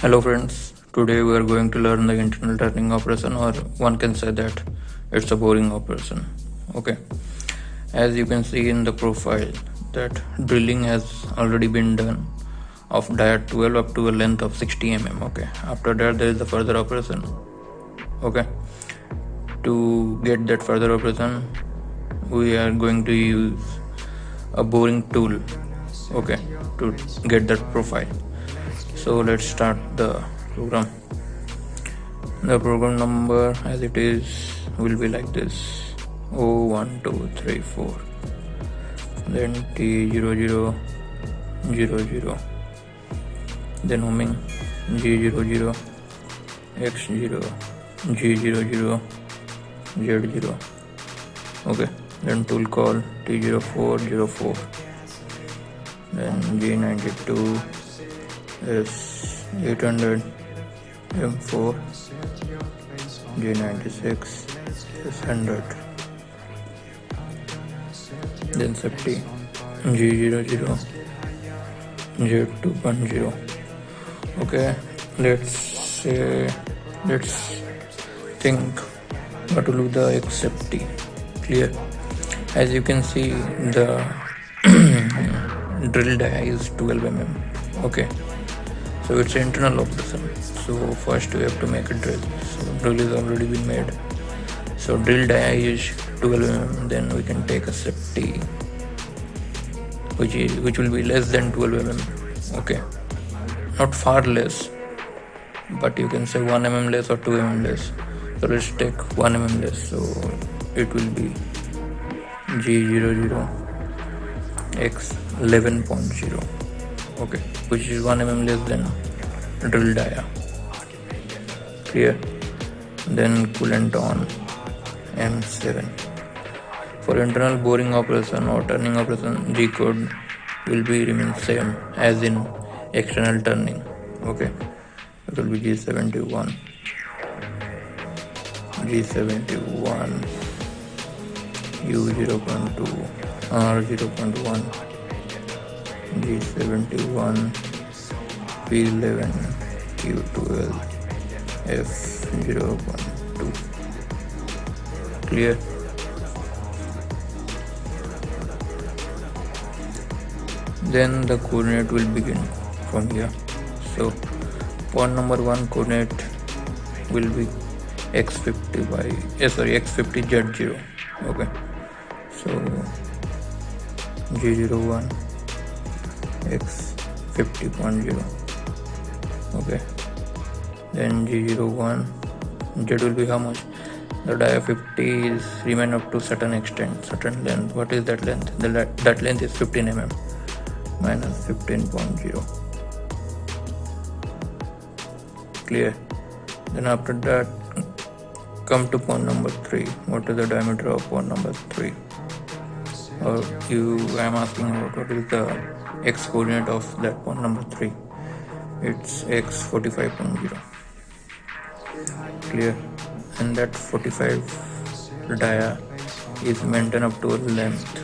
Hello friends, today we are going to learn the internal turning operation, or one can say that it's a boring operation. Okay, as you can see in the profile that drilling has already been done of diet 12 up to a length of 60 mm. Okay, after that there is the further operation. Okay, to get that further operation we are going to use a boring tool, okay, to get that profile. So let's start the program. The program number as it is will be like this: 01234, then T0000, then homing G00, X0, G00, Z0. Okay, then tool call T0404, then G92, S800, M4, G96, S100, then safety G00, Z2.0. Okay, let's think what will be the X safety. Clear? As you can see, the drill die is 12 mm. Okay, so it's an internal operation. So first we have to make a drill. So drill is already been made. So drill die is 12 mm. Then we can take a safety which will be less than 12 mm. Okay, not far less, but you can say 1 mm less or 2 mm less. So let's take 1 mm less. So it will be G00 X 11.0. Okay, which is 1 mm less than drill dia. Clear? Then coolant on M7. For internal boring operation or turning operation, G code will be remain same as in external turning. Okay, it will be G71, G71, U0.2, R0.1, G71, P11, Q12, F0.2. Clear? Then the coordinate will begin from here. So point number 1 coordinate will be x50 by x50 z0. Okay, so G01 x 50.0. Okay, then G01 z will be how much? The dia 50 is remain up to certain extent, certain length. What is that length? That length is 15 mm minus 15.0. Clear? Then after that come to point number 3. What is the diameter of point number 3? Or I am asking about what is the x coordinate of that point number 3? It's x 45.0. Clear? And that 45 dia is maintained up to a length,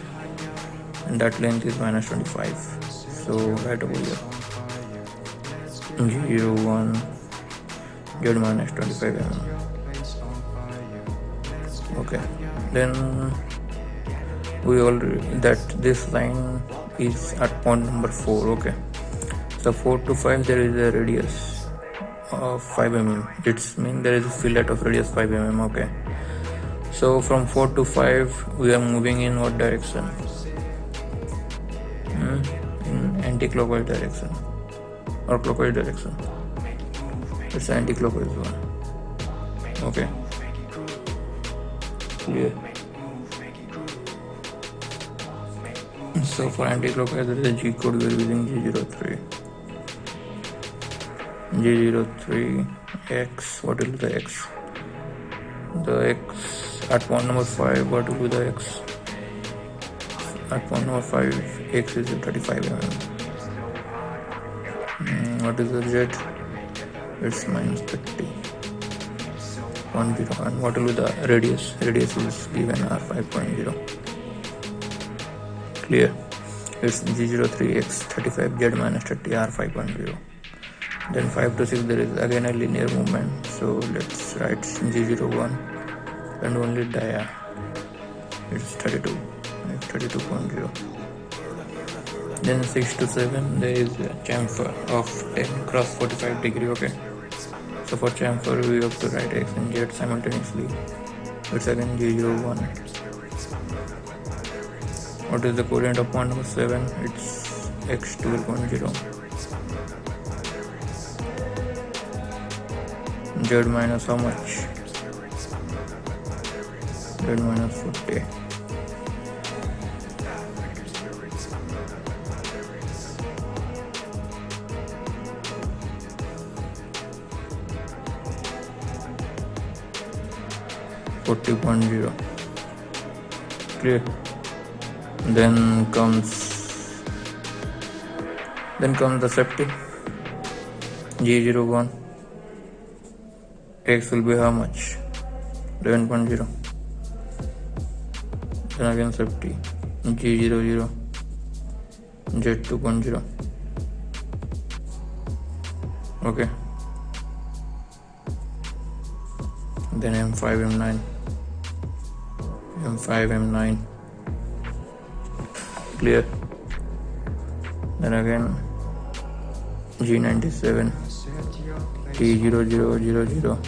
and that length is minus 25. So right over here, G01 Z minus 25 mm. Okay, then we already that this line is at point number 4. Okay, so 4 to 5 there is a radius of 5 mm. It's mean there is a fillet of radius 5 mm. Okay, so from 4 to 5 we are moving in what direction? In anti-clockwise direction or clockwise direction. It's anti-clockwise one. Okay, clear? So for anti-clockwise there is a G code we are using G03. G03 X. What will be the X? The X at point number 5. What will be the X? At point number 5, X is 35 mm. What is the Z? It's minus 30. 10. And what will be the radius? Radius is given R5.0. Clear? It's G03X 35 Z minus 30 R5.0. Then 5 to 6 there is again a linear movement, so let's write G01 and only dia. It's 32, 32.0. Then 6 to 7 there is a chamfer of 10 cross 45 degree. Okay, so for chamfer we have to write X and Z simultaneously. It's again G01. What is the coordinate of point number 7? It's X 12.0. Z minus how much? Z minus 40. .0 clear. Then comes the safety G01. X will be how much? 11.0. Then again safety G00, Z 2.0. Okay. Then M5, M9, M5, M9. Clear. Then again G97, T0000.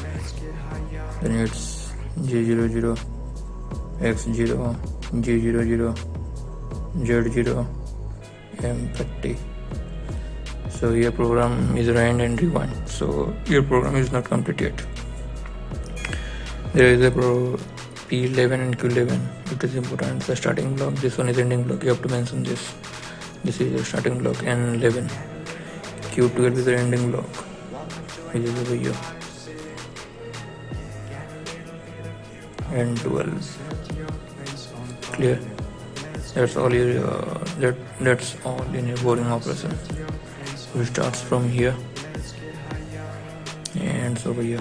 Then it's G00, X0, G00, Z0, M30. So your program is run and rewind. So your program is not complete yet. There is a P11 and Q11. It is important. The starting block. This one is ending block. You have to mention this. This is your starting block. N11. Q12 is the ending block. Which is over here. N12. Clear. That's all that's all in your boring operation. So it starts from here and ends over here.